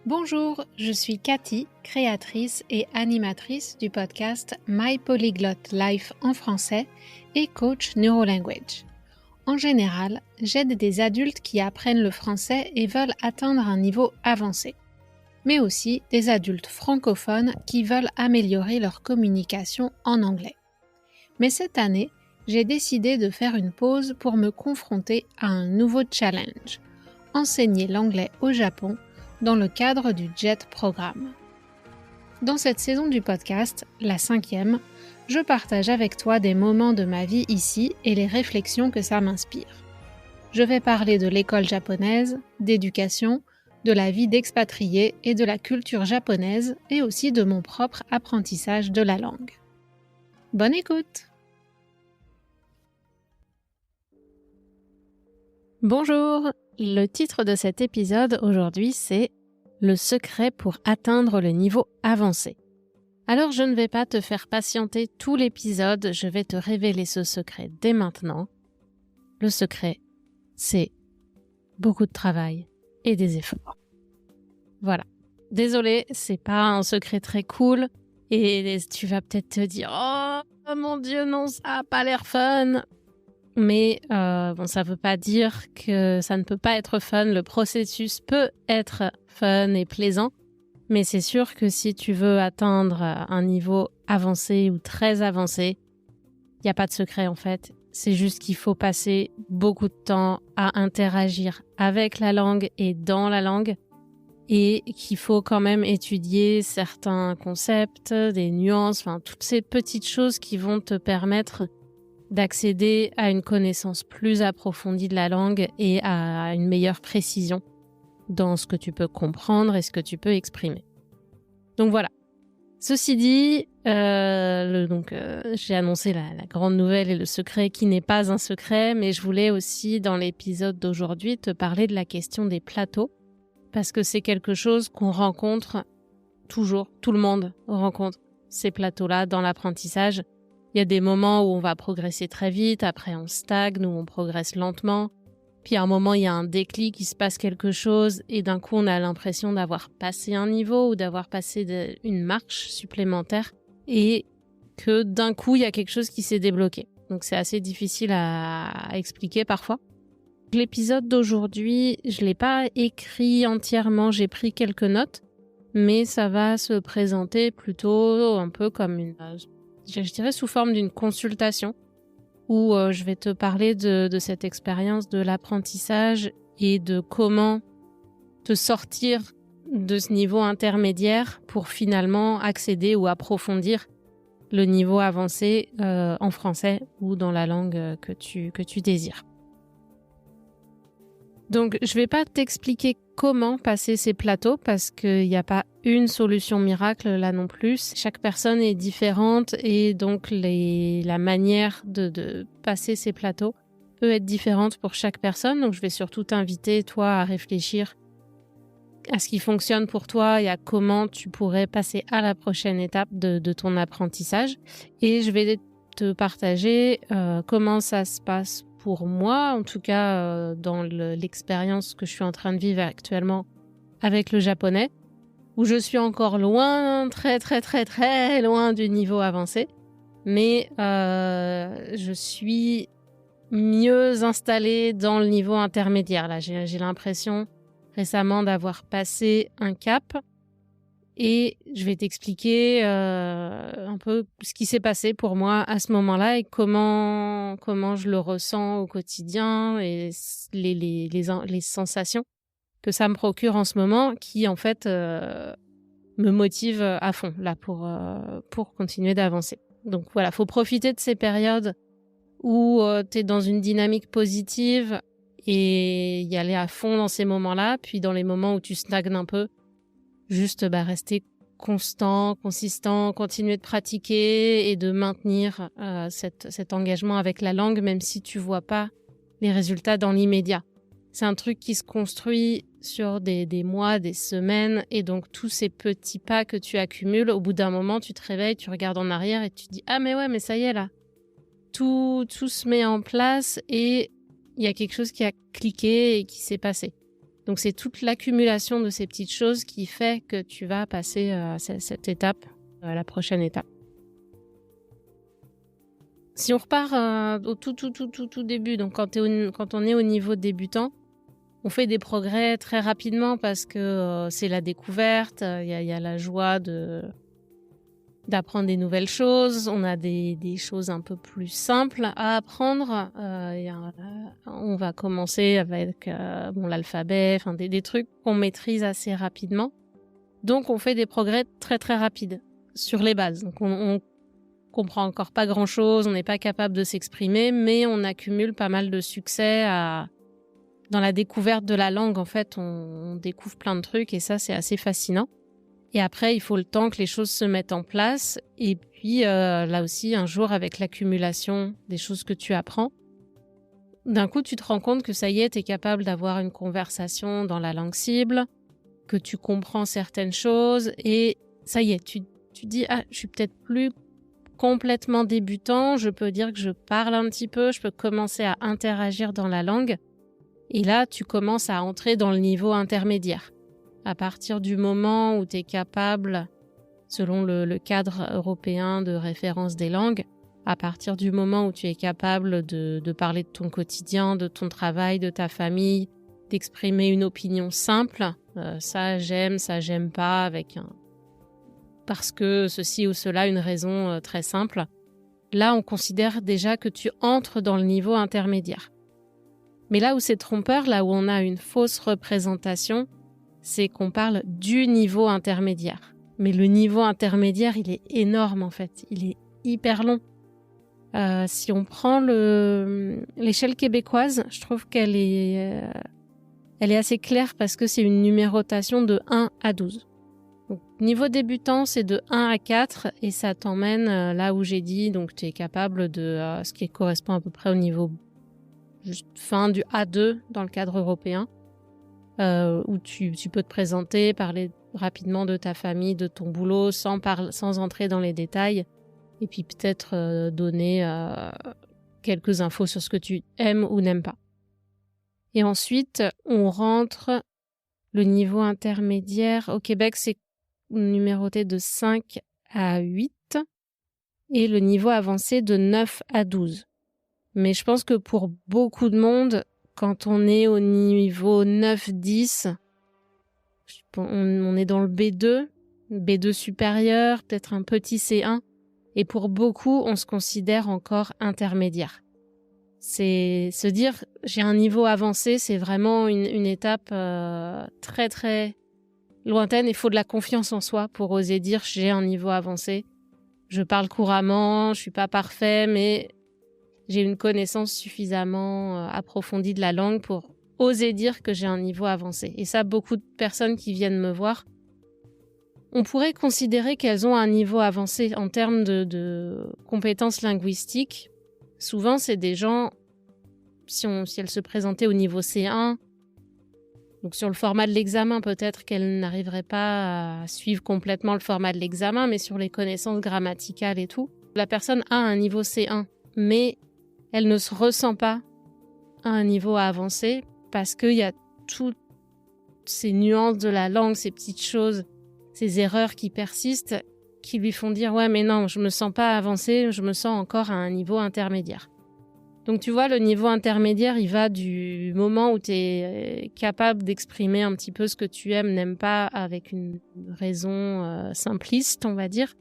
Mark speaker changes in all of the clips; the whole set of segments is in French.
Speaker 1: Bonjour, je suis Cathy, créatrice et animatrice du podcast My Polyglot Life en français et coach NeuroLanguage. En général, j'aide des adultes qui apprennent le français et veulent atteindre un niveau avancé, mais aussi des adultes francophones qui veulent améliorer leur communication en anglais. Mais cette année, j'ai décidé de faire une pause pour me confronter à un nouveau challenge, enseigner l'anglais au Japon dans le cadre du JET programme. Dans cette saison du podcast, la 5e, je partage avec toi des moments de ma vie ici et les réflexions que ça m'inspire. Je vais parler de l'école japonaise, d'éducation, de la vie d'expatrié et de la culture japonaise et aussi de mon propre apprentissage de la langue. Bonne écoute! Bonjour! Le titre de cet épisode aujourd'hui, c'est « Le secret pour atteindre le niveau avancé ». Alors je ne vais pas te faire patienter tout l'épisode, je vais te révéler ce secret dès maintenant. Le secret, c'est beaucoup de travail et des efforts. Voilà. Désolée, c'est pas un secret très cool et tu vas peut-être te dire « Oh mon Dieu, non, ça a pas l'air fun !» Mais ça veut pas dire que ça ne peut pas être fun. Le processus peut être fun et plaisant. Mais c'est sûr que si tu veux atteindre un niveau avancé ou très avancé, il n'y a pas de secret en fait. C'est juste qu'il faut passer beaucoup de temps à interagir avec la langue et dans la langue. Et qu'il faut quand même étudier certains concepts, des nuances, toutes ces petites choses qui vont te permettre d'accéder à une connaissance plus approfondie de la langue et à une meilleure précision dans ce que tu peux comprendre et ce que tu peux exprimer. Donc voilà. Ceci dit, j'ai annoncé la grande nouvelle et le secret qui n'est pas un secret, mais je voulais aussi dans l'épisode d'aujourd'hui te parler de la question des plateaux parce que c'est quelque chose qu'on rencontre toujours, tout le monde rencontre ces plateaux-là dans l'apprentissage. Il y a des moments où on va progresser très vite, après on stagne, où on progresse lentement. Puis à un moment, il y a un déclic, il se passe quelque chose et d'un coup, on a l'impression d'avoir passé un niveau ou d'avoir passé une marche supplémentaire et que d'un coup, il y a quelque chose qui s'est débloqué. Donc c'est assez difficile à expliquer parfois. L'épisode d'aujourd'hui, je ne l'ai pas écrit entièrement, j'ai pris quelques notes, mais ça va se présenter plutôt un peu comme je dirais sous forme d'une consultation où je vais te parler de cette expérience de l'apprentissage et de comment te sortir de ce niveau intermédiaire pour finalement accéder ou approfondir le niveau avancé en français ou dans la langue que tu désires. Donc, je ne vais pas t'expliquer comment passer ces plateaux parce qu'il n'y a pas une solution miracle là non plus. Chaque personne est différente et donc la manière de passer ces plateaux peut être différente pour chaque personne. Donc, je vais surtout t'inviter, toi, à réfléchir à ce qui fonctionne pour toi et à comment tu pourrais passer à la prochaine étape de ton apprentissage. Et je vais te partager comment ça se passe pour moi, en tout cas dans l'expérience que je suis en train de vivre actuellement avec le japonais, où je suis encore loin, très très très très loin du niveau avancé, mais je suis mieux installée dans le niveau intermédiaire. Là, j'ai l'impression récemment d'avoir passé un cap et je vais t'expliquer un peu ce qui s'est passé pour moi à ce moment-là et comment je le ressens au quotidien et les sensations que ça me procure en ce moment qui en fait me motivent à fond là pour continuer d'avancer. Donc voilà, faut profiter de ces périodes où tu es dans une dynamique positive et y aller à fond dans ces moments-là, puis dans les moments où tu stagnes un peu, juste rester consistant, continuer de pratiquer et de maintenir cet engagement avec la langue, même si tu vois pas les résultats dans l'immédiat. C'est un truc qui se construit sur des mois, des semaines, et donc tous ces petits pas que tu accumules, au bout d'un moment, tu te réveilles, tu regardes en arrière et tu te dis « Ah mais ouais, mais ça y est là !» Tout se met en place et il y a quelque chose qui a cliqué et qui s'est passé. Donc c'est toute l'accumulation de ces petites choses qui fait que tu vas passer cette étape, la prochaine étape. Si on repart au tout début, donc quand on est au niveau débutant, on fait des progrès très rapidement parce que c'est la découverte, il y a la joie d'apprendre des nouvelles choses, on a des choses un peu plus simples à apprendre. On va commencer avec l'alphabet, des trucs qu'on maîtrise assez rapidement. Donc on fait des progrès très très rapides sur les bases. Donc on comprend encore pas grand-chose, on n'est pas capable de s'exprimer, mais on accumule pas mal de succès dans la découverte de la langue. En fait, on découvre plein de trucs et ça, c'est assez fascinant. Et après, il faut le temps que les choses se mettent en place. Et puis, là aussi, un jour, avec l'accumulation des choses que tu apprends, d'un coup, tu te rends compte que ça y est, tu es capable d'avoir une conversation dans la langue cible, que tu comprends certaines choses et ça y est, tu dis « Ah, je suis peut-être plus complètement débutant, je peux dire que je parle un petit peu, je peux commencer à interagir dans la langue. » Et là, tu commences à entrer dans le niveau intermédiaire. À partir du moment où tu es capable, selon le cadre européen de référence des langues, à partir du moment où tu es capable de parler de ton quotidien, de ton travail, de ta famille, d'exprimer une opinion simple, ça j'aime pas, parce que ceci ou cela, une raison très simple. Là, on considère déjà que tu entres dans le niveau intermédiaire. Mais là où c'est trompeur, là où on a une fausse représentation, c'est qu'on parle du niveau intermédiaire. Mais le niveau intermédiaire, il est énorme en fait. Il est hyper long. Si on prend l'échelle québécoise, je trouve qu'elle est assez claire parce que c'est une numérotation de 1 à 12. Donc, niveau débutant, c'est de 1 à 4 et ça t'emmène là où j'ai dit. Donc, tu es capable de ce qui correspond à peu près au niveau fin du A2 dans le cadre européen. Où tu peux te présenter, parler rapidement de ta famille, de ton boulot, sans entrer dans les détails, et puis peut-être donner quelques infos sur ce que tu aimes ou n'aimes pas. Et ensuite, on rentre le niveau intermédiaire. Au Québec, c'est numéroté de 5 à 8, et le niveau avancé de 9 à 12. Mais je pense que pour beaucoup de monde, quand on est au niveau 9-10, on est dans le B2 supérieur, peut-être un petit C1. Et pour beaucoup, on se considère encore intermédiaire. C'est se dire, j'ai un niveau avancé, c'est vraiment une étape très très lointaine. Il faut de la confiance en soi pour oser dire, j'ai un niveau avancé. Je parle couramment, je suis pas parfait, mais j'ai une connaissance suffisamment approfondie de la langue pour oser dire que j'ai un niveau avancé. Et ça, beaucoup de personnes qui viennent me voir, on pourrait considérer qu'elles ont un niveau avancé en termes de compétences linguistiques. Souvent, c'est des gens, si elles se présentaient au niveau C1, donc sur le format de l'examen, peut-être qu'elles n'arriveraient pas à suivre complètement le format de l'examen, mais sur les connaissances grammaticales et tout, la personne a un niveau C1, mais elle ne se ressent pas à un niveau avancé parce qu'il y a toutes ces nuances de la langue, ces petites choses, ces erreurs qui persistent, qui lui font dire « Ouais, mais non, je me sens pas avancé, je me sens encore à un niveau intermédiaire. » Donc tu vois, le niveau intermédiaire, il va du moment où tu es capable d'exprimer un petit peu ce que tu aimes, n'aimes pas, avec une raison simpliste, on va dire,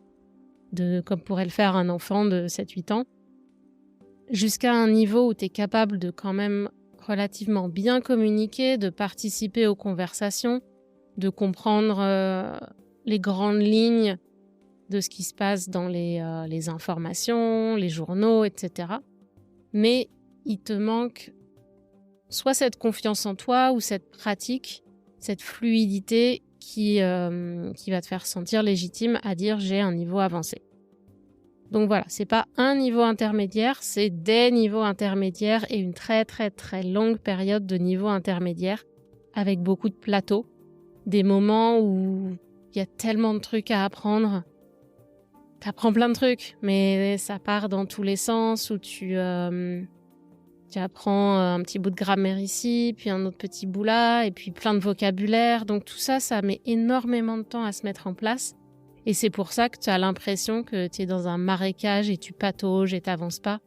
Speaker 1: comme pourrait le faire un enfant de 7-8 ans, jusqu'à un niveau où tu es capable de quand même relativement bien communiquer, de participer aux conversations, de comprendre les grandes lignes de ce qui se passe dans les informations, les journaux, etc. Mais il te manque soit cette confiance en toi ou cette pratique, cette fluidité qui va te faire sentir légitime à dire « j'ai un niveau avancé ». Donc voilà, c'est pas un niveau intermédiaire, c'est des niveaux intermédiaires et une très très très longue période de niveau intermédiaire avec beaucoup de plateaux, des moments où il y a tellement de trucs à apprendre. T'apprends plein de trucs, mais ça part dans tous les sens, où tu Tu apprends un petit bout de grammaire ici, puis un autre petit bout là, et puis plein de vocabulaire. Donc tout ça, ça met énormément de temps à se mettre en place. Et c'est pour ça que tu as l'impression que tu es dans un marécage et tu patauges et t'avances pas.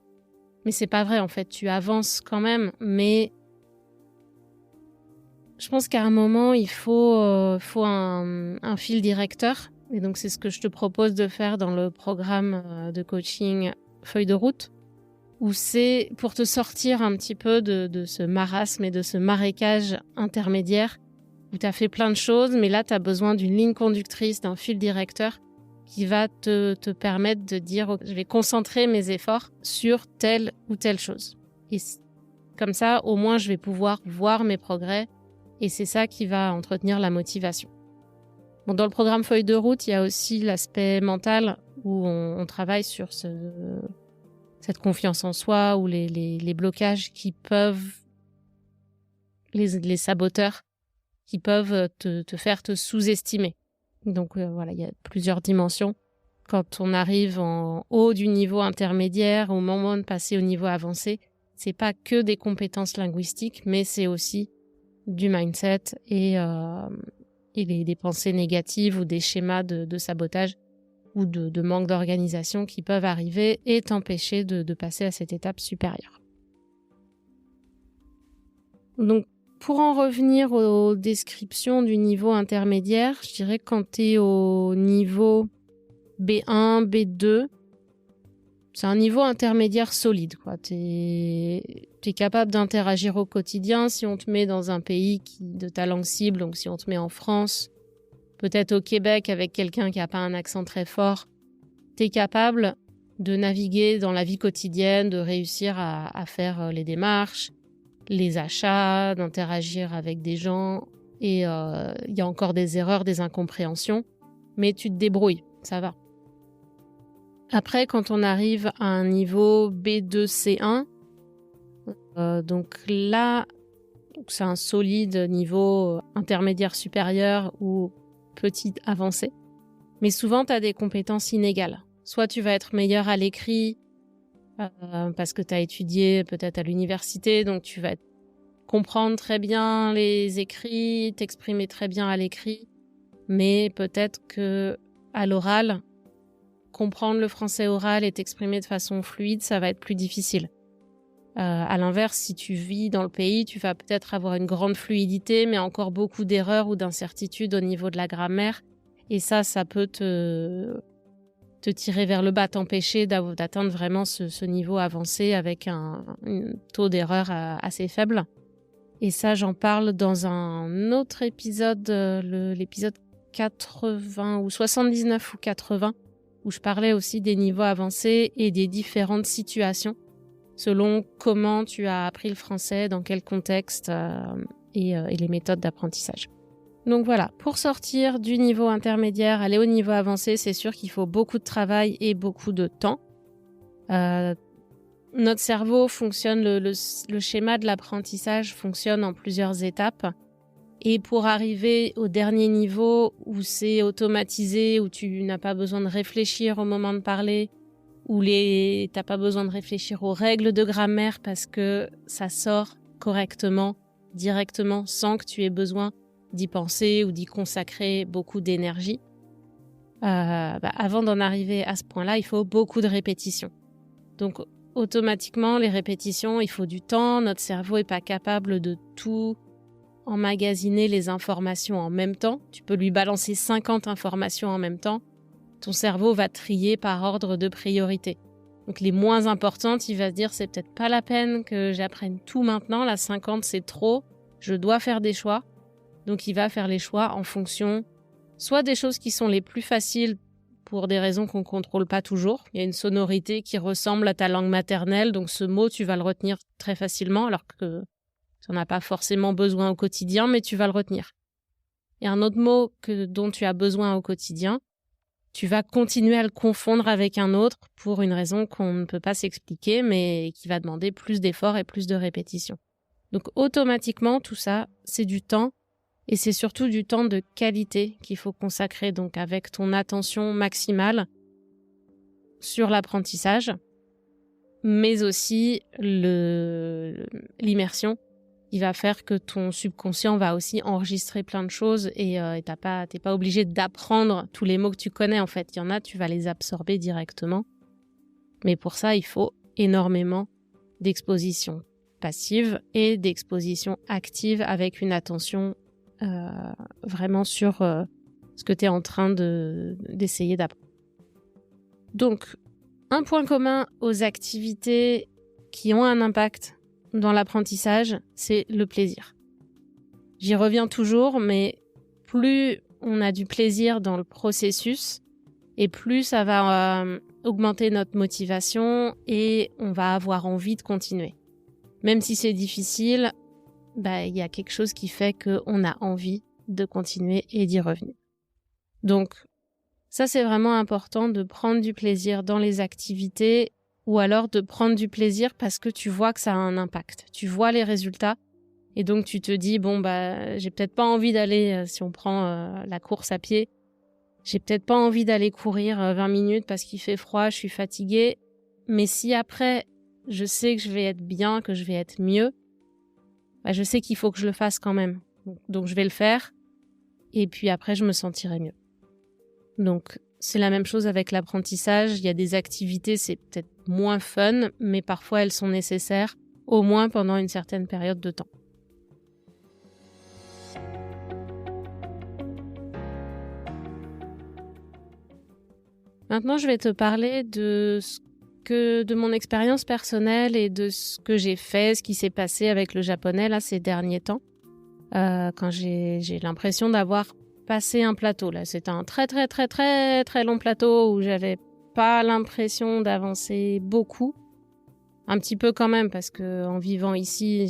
Speaker 1: Mais c'est pas vrai, en fait. Tu avances quand même, mais je pense qu'à un moment, il faut un fil directeur. Et donc, c'est ce que je te propose de faire dans le programme de coaching Feuille de route, où c'est pour te sortir un petit peu de ce marasme et de ce marécage intermédiaire, où tu as fait plein de choses, mais là, tu as besoin d'une ligne conductrice, d'un fil directeur qui va te permettre de dire « je vais concentrer mes efforts sur telle ou telle chose ». Et comme ça, au moins, je vais pouvoir voir mes progrès et c'est ça qui va entretenir la motivation. Bon, dans le programme Feuille de route, il y a aussi l'aspect mental où on travaille sur cette confiance en soi ou les blocages qui peuvent, les saboteurs qui peuvent te faire te sous-estimer. Donc voilà, il y a plusieurs dimensions. Quand on arrive en haut du niveau intermédiaire, au moment de passer au niveau avancé, c'est pas que des compétences linguistiques, mais c'est aussi du mindset et des pensées négatives ou des schémas de sabotage ou de manque d'organisation qui peuvent arriver et t'empêcher de passer à cette étape supérieure. Donc, pour en revenir aux descriptions du niveau intermédiaire, je dirais que quand tu es au niveau B1, B2, c'est un niveau intermédiaire solide, quoi. Tu es capable d'interagir au quotidien si on te met dans un pays de ta langue cible, donc si on te met en France, peut-être au Québec avec quelqu'un qui n'a pas un accent très fort, tu es capable de naviguer dans la vie quotidienne, de réussir à faire les démarches, les achats, d'interagir avec des gens. Et il y a encore des erreurs, des incompréhensions, mais tu te débrouilles, ça va. Après, quand on arrive à un niveau B2-C1, donc là, c'est un solide niveau intermédiaire supérieur ou petit avancé. Mais souvent, tu as des compétences inégales. Soit tu vas être meilleur à l'écrit, parce que tu as étudié peut-être à l'université, donc tu vas comprendre très bien les écrits, t'exprimer très bien à l'écrit, mais peut-être que à l'oral, comprendre le français oral et t'exprimer de façon fluide, ça va être plus difficile. À l'inverse, si tu vis dans le pays, tu vas peut-être avoir une grande fluidité, mais encore beaucoup d'erreurs ou d'incertitudes au niveau de la grammaire, et ça peut te tirer vers le bas, t'empêcher d'atteindre vraiment ce niveau avancé avec un taux d'erreur assez faible. Et ça, j'en parle dans un autre épisode, l'épisode 80 ou 79 ou 80, où je parlais aussi des niveaux avancés et des différentes situations, selon comment tu as appris le français, dans quel contexte et les méthodes d'apprentissage. Donc voilà, pour sortir du niveau intermédiaire, aller au niveau avancé, c'est sûr qu'il faut beaucoup de travail et beaucoup de temps. Notre cerveau fonctionne, le schéma de l'apprentissage fonctionne en plusieurs étapes. Et pour arriver au dernier niveau où c'est automatisé, où tu n'as pas besoin de réfléchir au moment de parler, où t'as pas besoin de réfléchir aux règles de grammaire parce que ça sort correctement, directement, sans que tu aies besoin d'y penser ou d'y consacrer beaucoup d'énergie. Avant d'en arriver à ce point-là, il faut beaucoup de répétitions. Donc, automatiquement, les répétitions, il faut du temps. Notre cerveau est pas capable de tout emmagasiner les informations en même temps. Tu peux lui balancer 50 informations en même temps. Ton cerveau va trier par ordre de priorité. Donc, les moins importantes, il va se dire, c'est peut-être pas la peine que j'apprenne tout maintenant. La 50, c'est trop. Je dois faire des choix. Donc, il va faire les choix en fonction soit des choses qui sont les plus faciles pour des raisons qu'on ne contrôle pas toujours. Il y a une sonorité qui ressemble à ta langue maternelle, donc ce mot, tu vas le retenir très facilement, alors que tu n'en as pas forcément besoin au quotidien, mais tu vas le retenir. Il y a un autre mot dont tu as besoin au quotidien, tu vas continuer à le confondre avec un autre pour une raison qu'on ne peut pas s'expliquer, mais qui va demander plus d'efforts et plus de répétitions. Donc automatiquement, tout ça, c'est du temps. Et c'est surtout du temps de qualité qu'il faut consacrer, donc avec ton attention maximale sur l'apprentissage. mais aussi l'immersion qui va faire que ton subconscient va aussi enregistrer plein de choses et t'es pas obligé d'apprendre tous les mots que tu connais en fait. Il y en a, tu vas les absorber directement. Mais pour ça, il faut énormément d'exposition passive et d'exposition active avec une attention vraiment sur ce que tu es en train d'essayer d'apprendre. Donc, un point commun aux activités qui ont un impact dans l'apprentissage, c'est le plaisir. J'y reviens toujours, mais plus on a du plaisir dans le processus, et plus ça va augmenter notre motivation et on va avoir envie de continuer. Même si c'est difficile, il y a quelque chose qui fait qu'on a envie de continuer et d'y revenir. Donc, ça c'est vraiment important de prendre du plaisir dans les activités ou alors de prendre du plaisir parce que tu vois que ça a un impact. Tu vois les résultats et donc tu te dis, j'ai peut-être pas envie d'aller, si on prend la course à pied, j'ai peut-être pas envie d'aller courir 20 minutes parce qu'il fait froid, je suis fatiguée. Mais si après, je sais que je vais être bien, que je vais être mieux, je sais qu'il faut que je le fasse quand même. Donc je vais le faire et puis après, je me sentirai mieux. Donc, c'est la même chose avec l'apprentissage. Il y a des activités, c'est peut-être moins fun, mais parfois elles sont nécessaires, au moins pendant une certaine période de temps. Maintenant, je vais te parler de mon expérience personnelle et de ce que j'ai fait, ce qui s'est passé avec le japonais là ces derniers temps. Quand j'ai l'impression d'avoir passé un plateau. Là, c'était un très très très très très long plateau où j'avais pas l'impression d'avancer beaucoup. Un petit peu quand même parce que en vivant ici,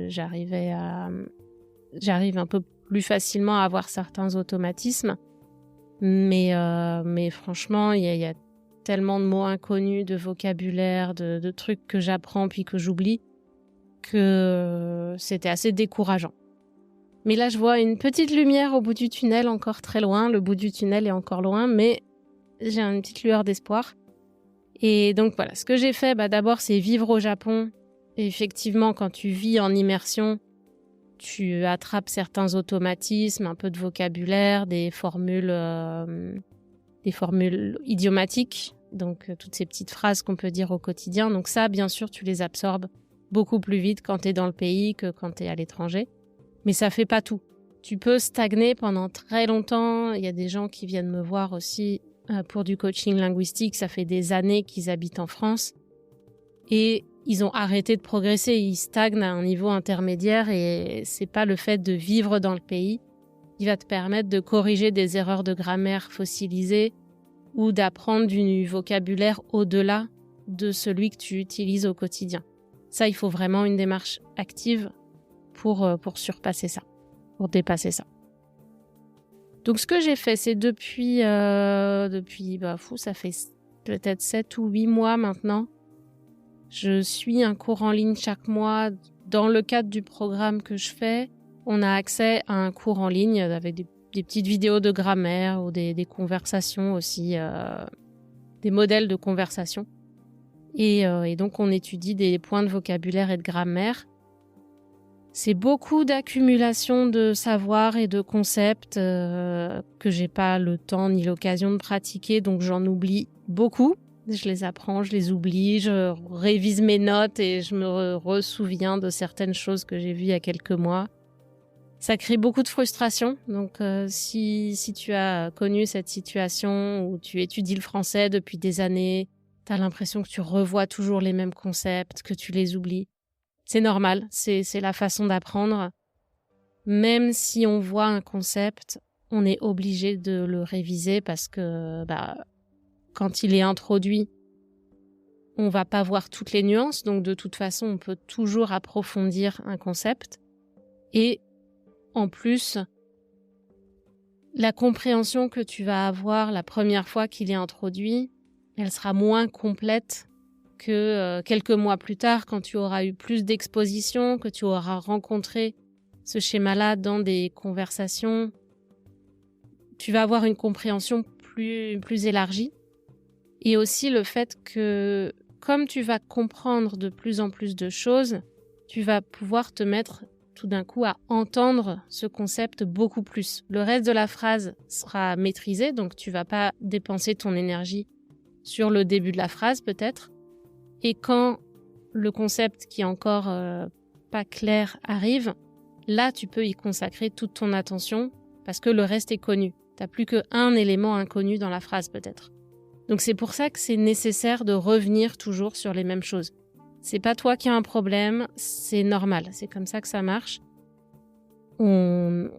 Speaker 1: j'arrive un peu plus facilement à avoir certains automatismes. Mais franchement, il y a tellement de mots inconnus, de vocabulaire, de trucs que j'apprends puis que j'oublie que c'était assez décourageant. Mais là, je vois une petite lumière au bout du tunnel, encore très loin. Le bout du tunnel est encore loin, mais j'ai une petite lueur d'espoir. Et donc voilà, ce que j'ai fait, d'abord, c'est vivre au Japon. Et effectivement, quand tu vis en immersion, tu attrapes certains automatismes, un peu de vocabulaire, des formules idiomatiques, donc toutes ces petites phrases qu'on peut dire au quotidien. Donc ça, bien sûr, tu les absorbes beaucoup plus vite quand tu es dans le pays que quand tu es à l'étranger. Mais ça fait pas tout. Tu peux stagner pendant très longtemps. Il y a des gens qui viennent me voir aussi pour du coaching linguistique. Ça fait des années qu'ils habitent en France. Et ils ont arrêté de progresser. Ils stagnent à un niveau intermédiaire et c'est pas le fait de vivre dans le pays qui va te permettre de corriger des erreurs de grammaire fossilisées ou d'apprendre du vocabulaire au-delà de celui que tu utilises au quotidien. Ça, il faut vraiment une démarche active pour surpasser ça, pour dépasser ça. Donc ce que j'ai fait, c'est depuis ça fait peut-être 7 ou 8 mois maintenant, je suis un cours en ligne chaque mois. Dans le cadre du programme que je fais, on a accès à un cours en ligne avec des petites vidéos de grammaire ou des conversations aussi, des modèles de conversation. Et donc on étudie des points de vocabulaire et de grammaire. C'est beaucoup d'accumulation de savoir et de concepts que j'ai pas le temps ni l'occasion de pratiquer, donc j'en oublie beaucoup. Je les apprends, je les oublie, je révise mes notes et je me ressouviens de certaines choses que j'ai vues il y a quelques mois. Ça crée beaucoup de frustration, donc si tu as connu cette situation où tu étudies le français depuis des années, t'as l'impression que tu revois toujours les mêmes concepts, que tu les oublies. C'est normal, c'est la façon d'apprendre. Même si on voit un concept, on est obligé de le réviser parce que quand il est introduit, on va pas voir toutes les nuances. Donc de toute façon, on peut toujours approfondir un concept. Et en plus, la compréhension que tu vas avoir la première fois qu'il est introduit, elle sera moins complète que quelques mois plus tard, quand tu auras eu plus d'exposition, que tu auras rencontré ce schéma-là dans des conversations, tu vas avoir une compréhension plus élargie. Et aussi le fait que comme tu vas comprendre de plus en plus de choses, tu vas pouvoir te mettre tout d'un coup à entendre ce concept beaucoup plus. Le reste de la phrase sera maîtrisé, donc tu vas pas dépenser ton énergie sur le début de la phrase peut-être. Et quand le concept qui est encore pas clair arrive, là tu peux y consacrer toute ton attention parce que le reste est connu. T'as plus qu'un élément inconnu dans la phrase peut-être. Donc c'est pour ça que c'est nécessaire de revenir toujours sur les mêmes choses. C'est pas toi qui as un problème, c'est normal, c'est comme ça que ça marche. On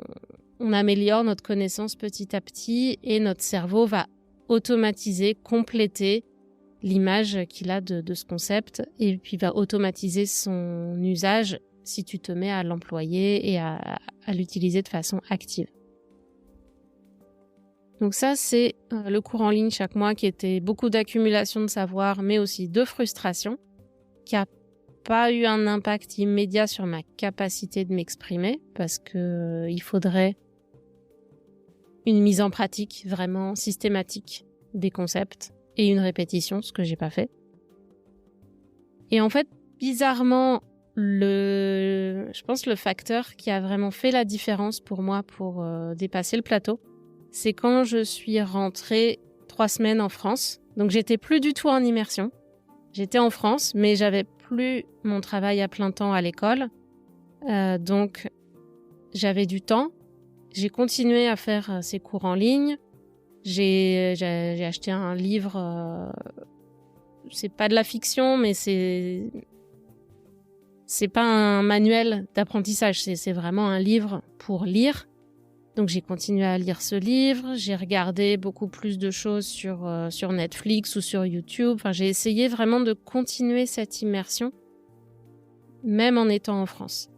Speaker 1: améliore notre connaissance petit à petit et notre cerveau va automatiser, compléter l'image qu'il a de ce concept et puis va automatiser son usage si tu te mets à l'employer et à l'utiliser de façon active. Donc ça, c'est le cours en ligne chaque mois qui était beaucoup d'accumulation de savoir, mais aussi de frustration, qui a pas eu un impact immédiat sur ma capacité de m'exprimer parce que il faudrait une mise en pratique vraiment systématique des concepts et une répétition, ce que j'ai pas fait. Et en fait, bizarrement, je pense le facteur qui a vraiment fait la différence pour moi pour dépasser le plateau, c'est quand je suis rentrée 3 semaines en France. Donc j'étais plus du tout en immersion. J'étais en France, mais j'avais plus mon travail à plein temps à l'école. Donc j'avais du temps. J'ai continué à faire ces cours en ligne. J'ai acheté un livre. C'est pas de la fiction, mais c'est pas un manuel d'apprentissage. C'est vraiment un livre pour lire. Donc j'ai continué à lire ce livre, j'ai regardé beaucoup plus de choses sur Netflix ou sur YouTube. Enfin, j'ai essayé vraiment de continuer cette immersion, même en étant en France.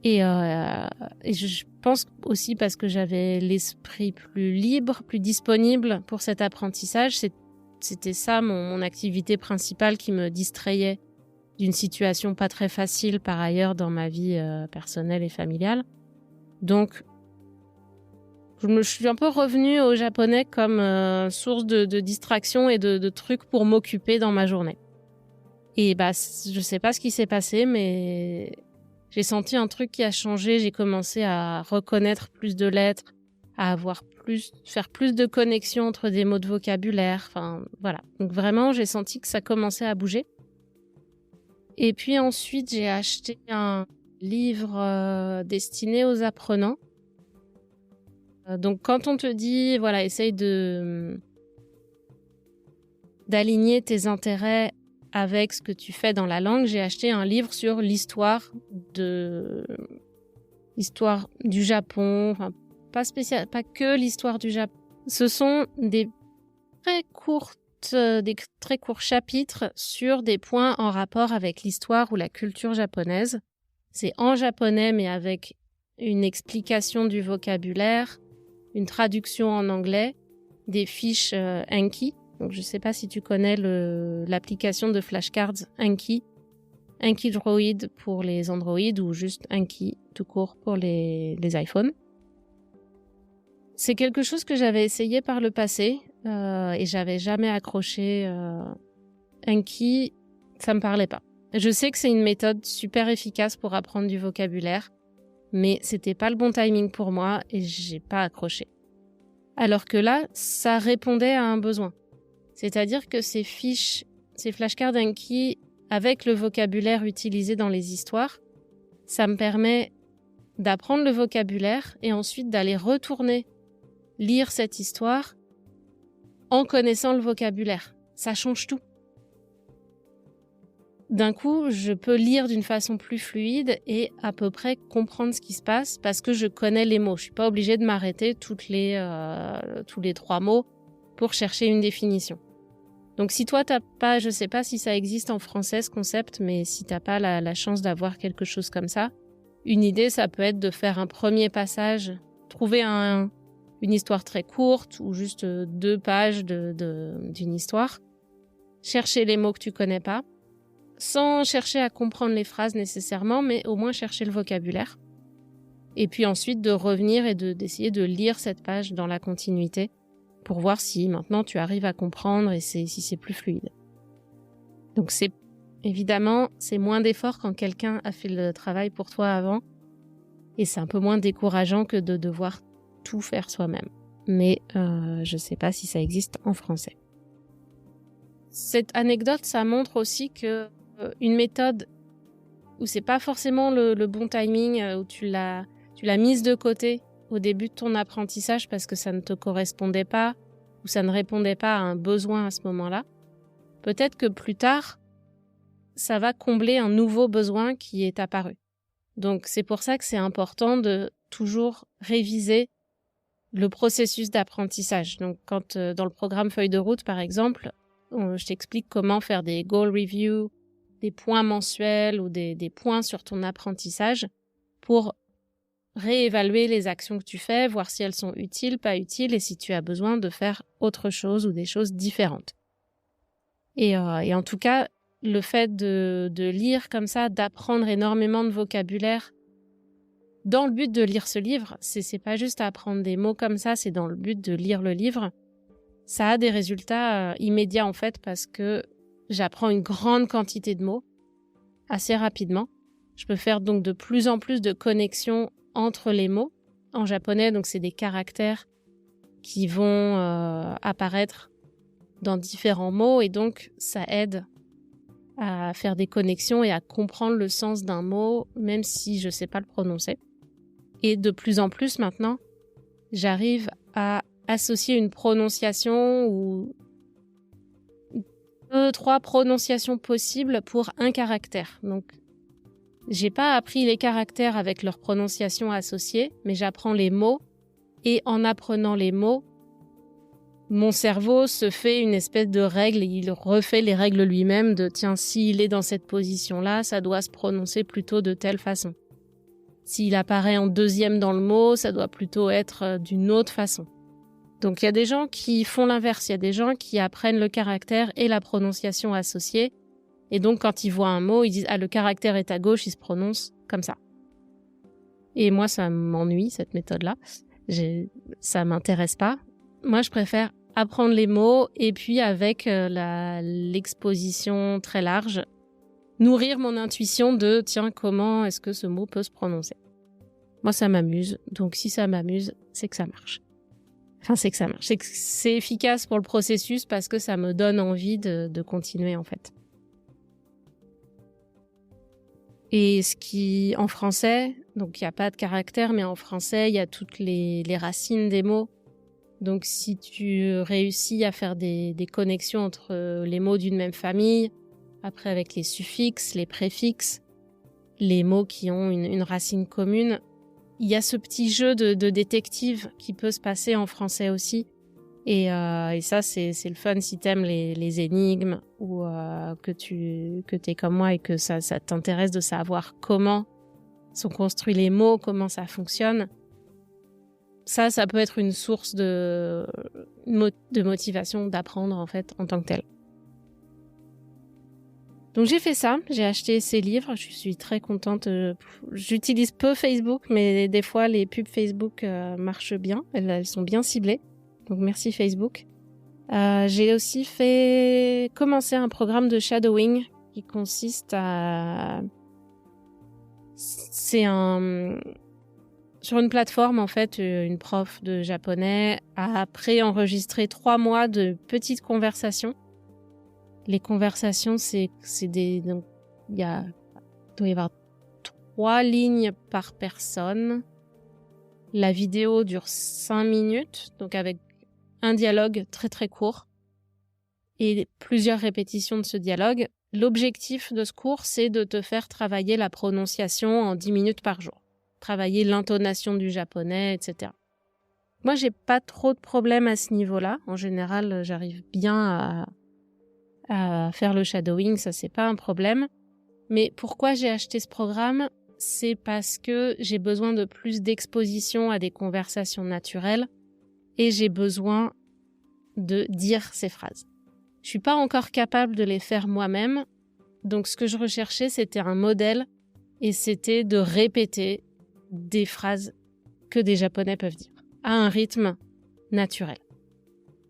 Speaker 1: Et je pense aussi parce que j'avais l'esprit plus libre, plus disponible pour cet apprentissage. C'était ça mon activité principale qui me distrayait d'une situation pas très facile par ailleurs dans ma vie personnelle et familiale. Donc je suis un peu revenue au japonais comme source de distraction et de trucs pour m'occuper dans ma journée. Et je sais pas ce qui s'est passé, mais j'ai senti un truc qui a changé. J'ai commencé à reconnaître plus de lettres, à faire plus de connexions entre des mots de vocabulaire. Enfin, voilà. Donc vraiment, j'ai senti que ça commençait à bouger. Et puis ensuite, j'ai acheté un livre destiné aux apprenants. Donc quand on te dit, voilà, essaye d'aligner tes intérêts avec ce que tu fais dans la langue, j'ai acheté un livre sur l'histoire du Japon, enfin pas que l'histoire du Japon. Ce sont des très courts chapitres sur des points en rapport avec l'histoire ou la culture japonaise. C'est en japonais mais avec une explication du vocabulaire, une traduction en anglais, des fiches Anki. Donc, je ne sais pas si tu connais l'application de flashcards Anki. Anki Droid pour les Android ou juste Anki tout court pour les iPhones. C'est quelque chose que j'avais essayé par le passé et j'avais jamais accroché. Anki, ça me parlait pas. Je sais que c'est une méthode super efficace pour apprendre du vocabulaire, mais c'était pas le bon timing pour moi et j'ai pas accroché. Alors que là, ça répondait à un besoin. C'est-à-dire que ces flashcards Anki, avec le vocabulaire utilisé dans les histoires, ça me permet d'apprendre le vocabulaire et ensuite d'aller retourner lire cette histoire en connaissant le vocabulaire. Ça change tout. D'un coup, je peux lire d'une façon plus fluide et à peu près comprendre ce qui se passe parce que je connais les mots. Je suis pas obligée de m'arrêter tous les 3 mots pour chercher une définition. Donc si toi t'as pas, je sais pas si ça existe en français ce concept, mais si t'as pas la chance d'avoir quelque chose comme ça, une idée ça peut être de faire un premier passage, trouver une histoire très courte ou juste 2 pages d'une histoire, chercher les mots que tu connais pas, sans chercher à comprendre les phrases nécessairement, mais au moins chercher le vocabulaire. Et puis ensuite de revenir et d'essayer de lire cette page dans la continuité pour voir si maintenant tu arrives à comprendre et si c'est plus fluide. Donc évidemment, c'est moins d'effort quand quelqu'un a fait le travail pour toi avant. Et c'est un peu moins décourageant que de devoir tout faire soi-même. Mais je ne sais pas si ça existe en français. Cette anecdote, ça montre aussi que une méthode où c'est pas forcément le bon timing, où tu l'as mise de côté au début de ton apprentissage parce que ça ne te correspondait pas ou ça ne répondait pas à un besoin à ce moment-là. Peut-être que plus tard, ça va combler un nouveau besoin qui est apparu. Donc c'est pour ça que c'est important de toujours réviser le processus d'apprentissage. Donc quand dans le programme Feuille de route par exemple, je t'explique comment faire des goal reviews, des points mensuels ou des points sur ton apprentissage pour réévaluer les actions que tu fais, voir si elles sont utiles, pas utiles et si tu as besoin de faire autre chose ou des choses différentes. Et en tout cas, le fait de lire comme ça, d'apprendre énormément de vocabulaire dans le but de lire ce livre, c'est pas juste apprendre des mots comme ça, c'est dans le but de lire le livre. Ça a des résultats immédiats en fait parce que j'apprends une grande quantité de mots assez rapidement. Je peux faire donc de plus en plus de connexions entre les mots. En japonais, donc c'est des caractères qui vont apparaître dans différents mots et donc ça aide à faire des connexions et à comprendre le sens d'un mot, même si je ne sais pas le prononcer. Et de plus en plus maintenant, j'arrive à associer une prononciation ou 2-3 prononciations possibles pour un caractère. Donc, j'ai pas appris les caractères avec leur prononciation associée, mais j'apprends les mots et en apprenant les mots, mon cerveau se fait une espèce de règle et il refait les règles lui-même de tiens, s'il est dans cette position-là, ça doit se prononcer plutôt de telle façon. S'il apparaît en deuxième dans le mot, ça doit plutôt être d'une autre façon. Donc il y a des gens qui font l'inverse, il y a des gens qui apprennent le caractère et la prononciation associée. Et donc quand ils voient un mot, ils disent « Ah, le caractère est à gauche, il se prononce comme ça ». Et moi, ça m'ennuie, cette méthode-là. Ça m'intéresse pas. Moi, je préfère apprendre les mots et puis avec l'exposition très large, nourrir mon intuition de « Tiens, comment est-ce que ce mot peut se prononcer ?» Moi, ça m'amuse. Donc si ça m'amuse, c'est que ça marche. Enfin, c'est que ça marche. C'est que c'est efficace pour le processus parce que ça me donne envie de continuer, en fait. Et ce qui, en français, donc il n'y a pas de caractère, mais en français, il y a toutes les racines des mots. Donc si tu réussis à faire des connexions entre les mots d'une même famille, après avec les suffixes, les préfixes, les mots qui ont une racine commune, il y a ce petit jeu de détective qui peut se passer en français aussi. Et ça, c'est le fun si t'aimes les énigmes ou que t'es comme moi et que ça t'intéresse de savoir comment sont construits les mots, comment ça fonctionne. Ça peut être une source de motivation d'apprendre en fait en tant que tel. Donc j'ai fait ça, j'ai acheté ces livres, je suis très contente. J'utilise peu Facebook, mais des fois les pubs Facebook marchent bien, elles sont bien ciblées. Donc merci Facebook. J'ai aussi commencé un programme de shadowing qui consiste à... Sur une plateforme, en fait, une prof de japonais a préenregistré 3 mois de petites conversations. Les conversations, donc, il doit y avoir 3 lignes par personne. La vidéo dure 5 minutes, donc avec un dialogue très très court et plusieurs répétitions de ce dialogue. L'objectif de ce cours, c'est de te faire travailler la prononciation en 10 minutes par jour. Travailler l'intonation du japonais, etc. Moi, j'ai pas trop de problèmes à ce niveau-là. En général, j'arrive bien à faire le shadowing, ça c'est pas un problème. Mais pourquoi j'ai acheté ce programme ? C'est parce que j'ai besoin de plus d'exposition à des conversations naturelles et j'ai besoin de dire ces phrases. Je suis pas encore capable de les faire moi-même, donc ce que je recherchais, c'était un modèle et c'était de répéter des phrases que des Japonais peuvent dire à un rythme naturel.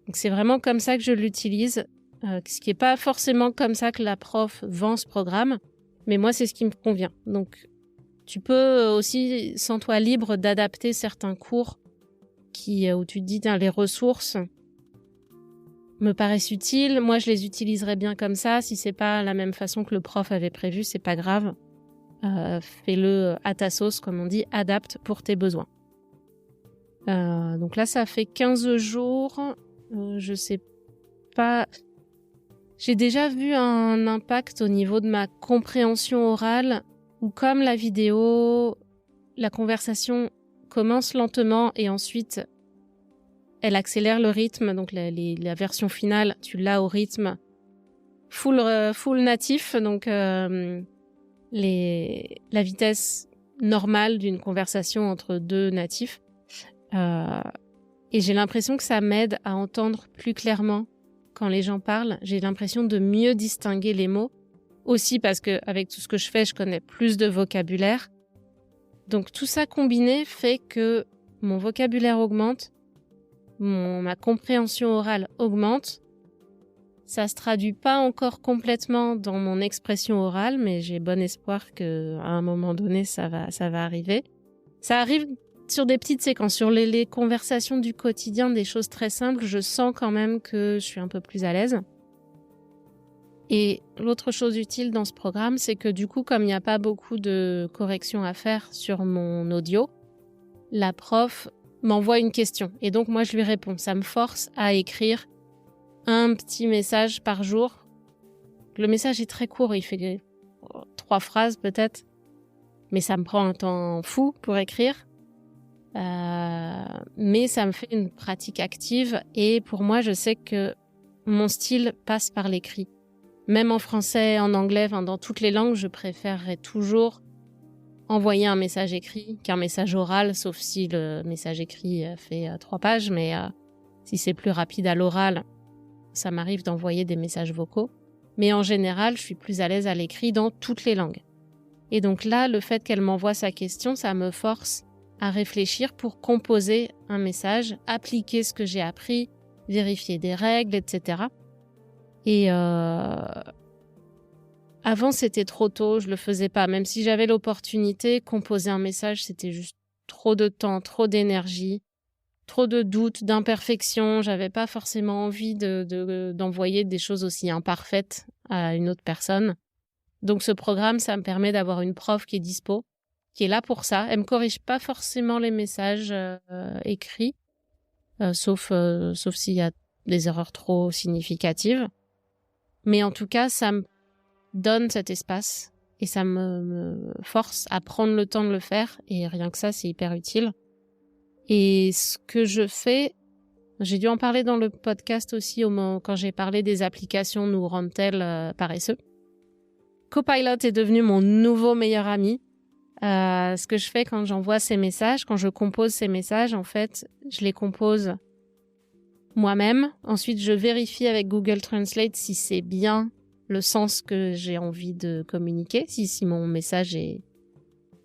Speaker 1: Donc c'est vraiment comme ça que je l'utilise. ce qui est pas forcément comme ça que la prof vend ce programme, mais moi, c'est ce qui me convient. Donc, tu peux aussi, sens toi libre d'adapter certains cours où tu te dis, tiens, les ressources me paraissent utiles. Moi, je les utiliserais bien comme ça. Si c'est pas la même façon que le prof avait prévu, c'est pas grave. Fais-le à ta sauce, comme on dit, adapte pour tes besoins. Donc là, ça fait 15 jours. Je sais pas. J'ai déjà vu un impact au niveau de ma compréhension orale où, comme la vidéo, la conversation commence lentement et ensuite elle accélère le rythme. Donc la version finale, tu l'as au rythme full natif. Donc la vitesse normale d'une conversation entre deux natifs. Et j'ai l'impression que ça m'aide à entendre plus clairement quand les gens parlent. J'ai l'impression de mieux distinguer les mots. Aussi parce que avec tout ce que je fais, je connais plus de vocabulaire. Donc tout ça combiné fait que mon vocabulaire augmente, ma compréhension orale augmente. Ça se traduit pas encore complètement dans mon expression orale, mais j'ai bon espoir qu'à un moment donné, ça va arriver. Ça arrive sur des petites séquences, sur les conversations du quotidien, des choses très simples, je sens quand même que je suis un peu plus à l'aise. Et l'autre chose utile dans ce programme, c'est que du coup, comme il n'y a pas beaucoup de corrections à faire sur mon audio, la prof m'envoie une question. Et donc, moi, je lui réponds. Ça me force à écrire un petit message par jour. Le message est très court, il fait 3 phrases peut-être. Mais ça me prend un temps fou pour écrire. Mais ça me fait une pratique active. Et pour moi, je sais que mon style passe par l'écrit. Même en français, en anglais, dans toutes les langues, je préférerais toujours envoyer un message écrit qu'un message oral, sauf si le message écrit fait 3 pages. Mais si c'est plus rapide à l'oral, ça m'arrive d'envoyer des messages vocaux. Mais en général, je suis plus à l'aise à l'écrit dans toutes les langues. Et donc là, le fait qu'elle m'envoie sa question, ça me force à réfléchir pour composer un message, appliquer ce que j'ai appris, vérifier des règles, etc. Et avant, c'était trop tôt, je le faisais pas. Même si j'avais l'opportunité, composer un message, c'était juste trop de temps, trop d'énergie, trop de doutes, d'imperfections. J'avais pas forcément envie d'envoyer des choses aussi imparfaites à une autre personne. Donc ce programme, ça me permet d'avoir une prof qui est dispo, qui est là pour ça. Elle me corrige pas forcément les messages écrits, sauf s'il y a des erreurs trop significatives. Mais en tout cas, ça me donne cet espace et ça me force à prendre le temps de le faire. Et rien que ça, c'est hyper utile. Et ce que je fais, j'ai dû en parler dans le podcast aussi quand j'ai parlé des applications nous rendent-elles paresseux. Copilot est devenu mon nouveau meilleur ami. Ce que je fais quand j'envoie ces messages, quand je compose ces messages, en fait, je les compose moi-même. Ensuite, je vérifie avec Google Translate si c'est bien le sens que j'ai envie de communiquer, si mon message est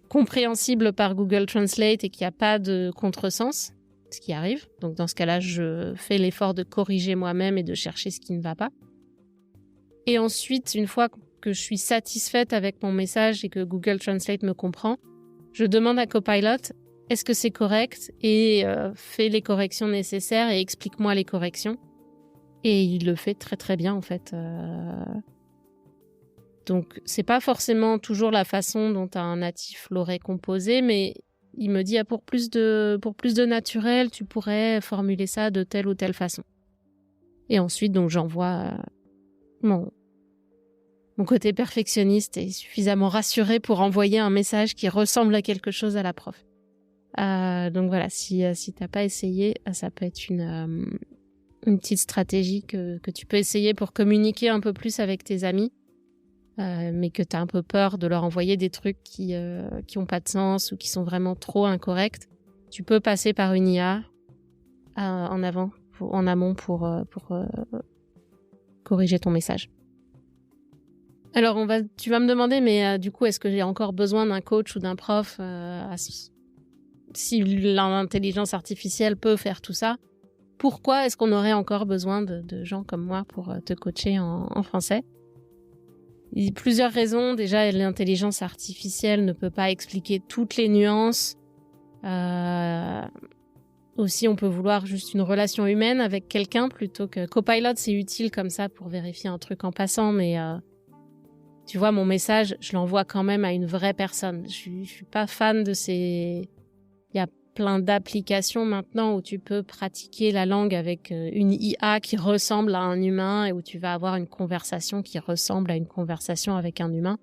Speaker 1: compréhensible par Google Translate et qu'il n'y a pas de contresens, ce qui arrive. Donc dans ce cas-là, je fais l'effort de corriger moi-même et de chercher ce qui ne va pas. Et ensuite, une fois que je suis satisfaite avec mon message et que Google Translate me comprend, je demande à Copilot, est-ce que c'est correct? Et fais les corrections nécessaires et explique-moi les corrections. Et il le fait très très bien en fait. Donc c'est pas forcément toujours la façon dont un natif l'aurait composé, mais il me dit pour plus de naturel, tu pourrais formuler ça de telle ou telle façon. Et ensuite donc j'envoie mon côté perfectionniste est suffisamment rassuré pour envoyer un message qui ressemble à quelque chose à la prof. Donc voilà, si t'as pas essayé, ça peut être une petite stratégie que tu peux essayer pour communiquer un peu plus avec tes amis, mais que t'as un peu peur de leur envoyer des trucs qui ont pas de sens ou qui sont vraiment trop incorrects. Tu peux passer par une IA en amont pour corriger ton message. Alors tu vas me demander, mais du coup, est-ce que j'ai encore besoin d'un coach ou d'un prof si l'intelligence artificielle peut faire tout ça? pourquoi est-ce qu'on aurait encore besoin de gens comme moi pour te coacher en français? Il y a plusieurs raisons. Déjà, l'intelligence artificielle ne peut pas expliquer toutes les nuances. Aussi, on peut vouloir juste une relation humaine avec quelqu'un plutôt que... Copilot, c'est utile comme ça pour vérifier un truc en passant, mais tu vois, mon message, je l'envoie quand même à une vraie personne. Je suis pas fan de ces... Il y a plein d'applications maintenant où tu peux pratiquer la langue avec une IA qui ressemble à un humain et où tu vas avoir une conversation qui ressemble à une conversation avec un humain.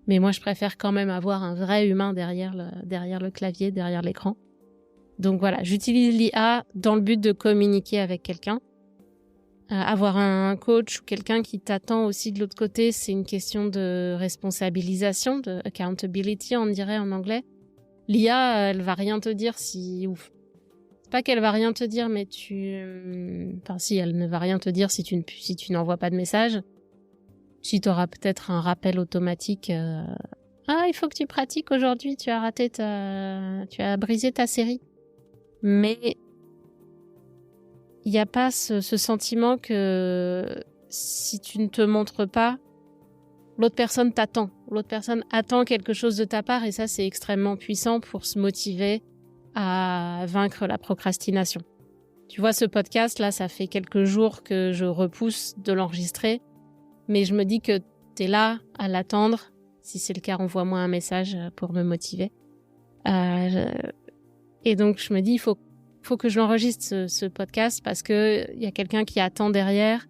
Speaker 1: Mais moi, je préfère quand même avoir un vrai humain derrière le clavier, derrière l'écran. Donc voilà, j'utilise l'IA dans le but de communiquer avec quelqu'un. Avoir un coach ou quelqu'un qui t'attend aussi de l'autre côté, c'est une question de responsabilisation, de accountability, on dirait en anglais. L'IA, elle va rien te dire si... Ouf. C'est pas qu'elle va rien te dire, mais Enfin si, elle ne va rien te dire si tu n'envoies pas de message. Si tu auras peut-être un rappel automatique... Ah, il faut que tu pratiques aujourd'hui, tu as brisé ta série. Mais il n'y a pas ce sentiment que si tu ne te montres pas, l'autre personne t'attend. L'autre personne attend quelque chose de ta part et ça, c'est extrêmement puissant pour se motiver à vaincre la procrastination. Tu vois, ce podcast, là, ça fait quelques jours que je repousse de l'enregistrer, mais je me dis que t'es là à l'attendre. Si c'est le cas, envoie-moi un message pour me motiver. Et donc, je me dis, il faut que je l'enregistre, ce podcast, parce que il y a quelqu'un qui attend derrière.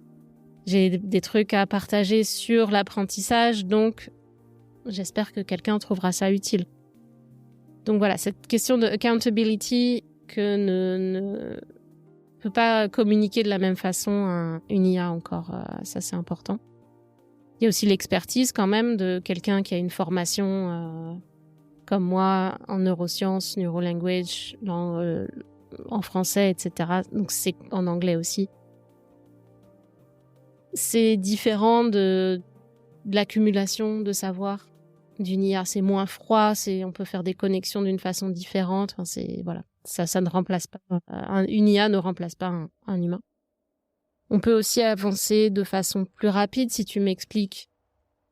Speaker 1: J'ai des trucs à partager sur l'apprentissage, donc j'espère que quelqu'un trouvera ça utile. Donc voilà, cette question de accountability que ne peut pas communiquer de la même façon une IA encore, ça c'est important. Il y a aussi l'expertise quand même de quelqu'un qui a une formation comme moi en neurosciences, neurolanguage, en français, etc. Donc c'est en anglais aussi. C'est différent de l'accumulation de savoir d'une IA. C'est moins froid, on peut faire des connexions d'une façon différente. Enfin, voilà. Ça ne remplace pas, une IA ne remplace pas un humain. On peut aussi avancer de façon plus rapide si tu m'expliques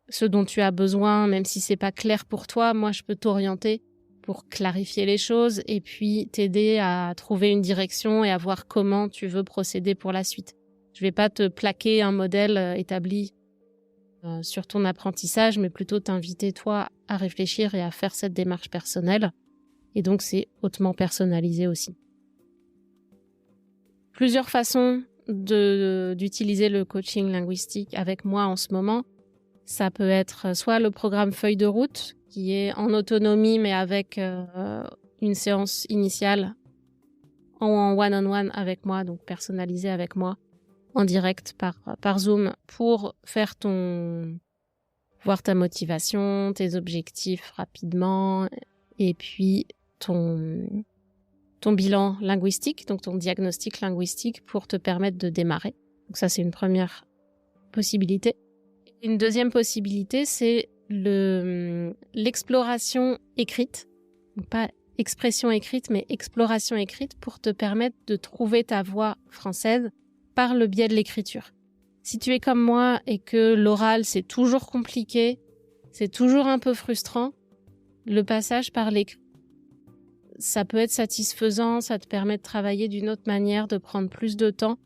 Speaker 1: ce dont tu as besoin, même si c'est pas clair pour toi. Moi, je peux t'orienter pour clarifier les choses et puis t'aider à trouver une direction et à voir comment tu veux procéder pour la suite. Je vais pas te plaquer un modèle établi sur ton apprentissage, mais plutôt t'inviter toi à réfléchir et à faire cette démarche personnelle. Et donc, c'est hautement personnalisé aussi. Plusieurs façons d'utiliser le coaching linguistique avec moi en ce moment. Ça peut être soit le programme Feuille de route, qui est en autonomie, mais avec une séance initiale en one-on-one avec moi, donc personnalisée avec moi, en direct par Zoom, pour faire voir ta motivation, tes objectifs rapidement, et puis ton bilan linguistique, donc ton diagnostic linguistique pour te permettre de démarrer. Donc ça, c'est une première possibilité. Une deuxième possibilité, c'est l'exploration écrite. Donc pas expression écrite, mais exploration écrite pour te permettre de trouver ta voix française par le biais de l'écriture. Si tu es comme moi et que l'oral, c'est toujours compliqué, c'est toujours un peu frustrant, le passage par l'écrit, ça peut être satisfaisant, ça te permet de travailler d'une autre manière, de prendre plus de temps.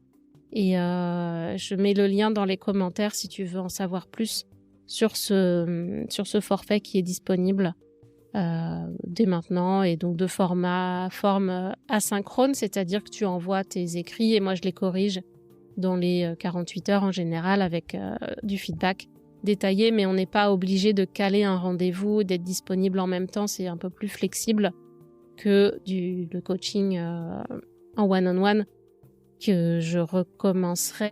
Speaker 1: Et je mets le lien dans les commentaires si tu veux en savoir plus sur ce forfait qui est disponible dès maintenant, et donc de forme asynchrone, c'est-à-dire que tu envoies tes écrits et moi je les corrige dans les 48 heures en général avec du feedback détaillé, mais on n'est pas obligé de caler un rendez-vous, d'être disponible en même temps, c'est un peu plus flexible que le coaching en one-on-one que je recommencerai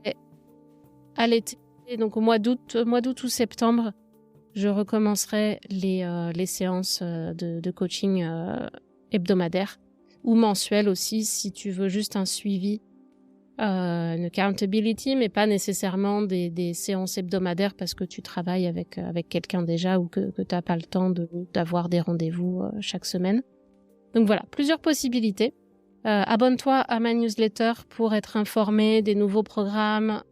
Speaker 1: à l'été. Donc au mois d'août ou septembre, je recommencerai les séances de coaching hebdomadaires ou mensuelles aussi, si tu veux juste un suivi, une accountability, mais pas nécessairement des séances hebdomadaires parce que tu travailles avec quelqu'un déjà ou que tu n'as pas le temps d'avoir des rendez-vous chaque semaine. Donc voilà, plusieurs possibilités. Abonne-toi à ma newsletter pour être informé des nouveaux programmes,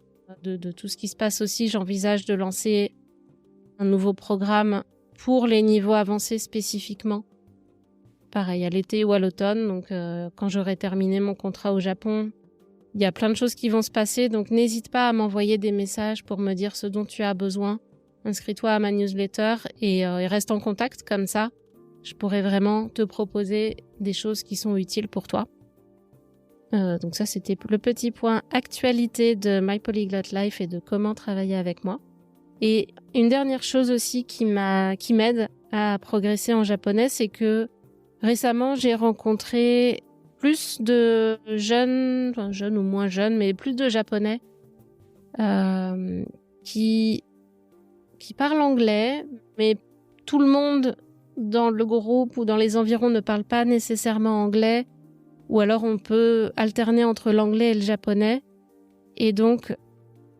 Speaker 1: de tout ce qui se passe aussi. J'envisage de lancer un nouveau programme pour les niveaux avancés spécifiquement. Pareil, à l'été ou à l'automne. Donc, quand j'aurai terminé mon contrat au Japon, il y a plein de choses qui vont se passer. Donc, n'hésite pas à m'envoyer des messages pour me dire ce dont tu as besoin. Inscris-toi à ma newsletter et reste en contact comme ça. Je pourrais vraiment te proposer des choses qui sont utiles pour toi. Donc ça, c'était le petit point actualité de My Polyglot Life et de comment travailler avec moi. Et une dernière chose aussi qui m'aide à progresser en japonais, c'est que récemment, j'ai rencontré plus de jeunes ou moins jeunes, mais plus de japonais qui parlent anglais, mais tout le monde dans le groupe ou dans les environs ne parle pas nécessairement anglais. Ou alors on peut alterner entre l'anglais et le japonais. Et donc,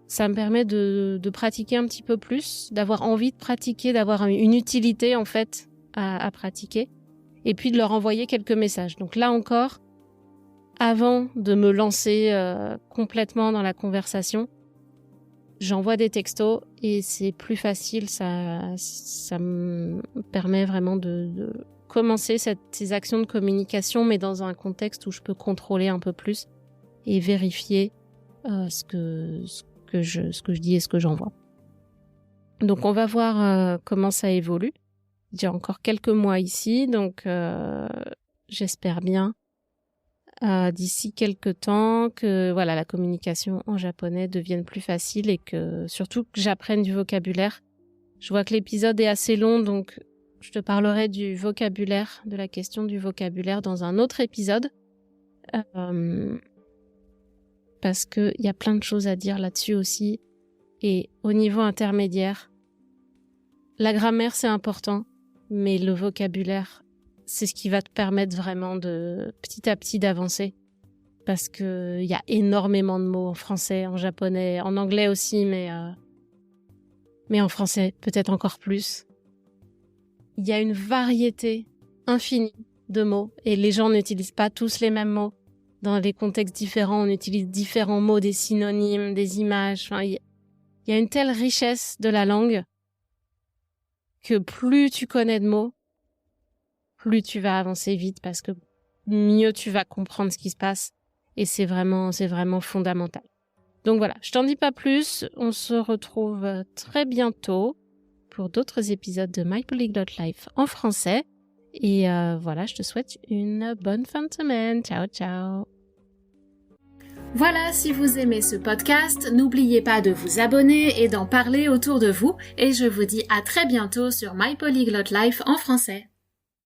Speaker 1: ça me permet de pratiquer un petit peu plus, d'avoir envie de pratiquer, d'avoir une utilité en fait à pratiquer. Et puis de leur envoyer quelques messages. Donc là encore, avant de me lancer complètement dans la conversation, j'envoie des textos et c'est plus facile. Ça me permet vraiment de commencer ces actions de communication, mais dans un contexte où je peux contrôler un peu plus et vérifier ce que je dis et ce que j'envoie. Donc on va voir comment ça évolue. J'ai encore quelques mois ici, donc j'espère bien d'ici quelques temps que voilà, la communication en japonais devienne plus facile et que surtout que j'apprenne du vocabulaire. Je vois que l'épisode est assez long, donc je te parlerai du vocabulaire, de la question du vocabulaire dans un autre épisode. Parce qu'il y a plein de choses à dire là-dessus aussi. Et au niveau intermédiaire, la grammaire c'est important, mais le vocabulaire, c'est ce qui va te permettre vraiment de petit à petit d'avancer. Parce qu'il y a énormément de mots en français, en japonais, en anglais aussi, mais en français peut-être encore plus. Il y a une variété infinie de mots et les gens n'utilisent pas tous les mêmes mots. Dans des contextes différents, on utilise différents mots, des synonymes, des images. Enfin, il y a une telle richesse de la langue que plus tu connais de mots, plus tu vas avancer vite parce que mieux tu vas comprendre ce qui se passe et c'est vraiment fondamental. Donc voilà, je t'en dis pas plus. On se retrouve très bientôt pour d'autres épisodes de My Polyglot Life en français. Et voilà, je te souhaite une bonne fin de semaine. Ciao, ciao.
Speaker 2: Voilà, si vous aimez ce podcast, n'oubliez pas de vous abonner et d'en parler autour de vous. Et je vous dis à très bientôt sur My Polyglot Life en français.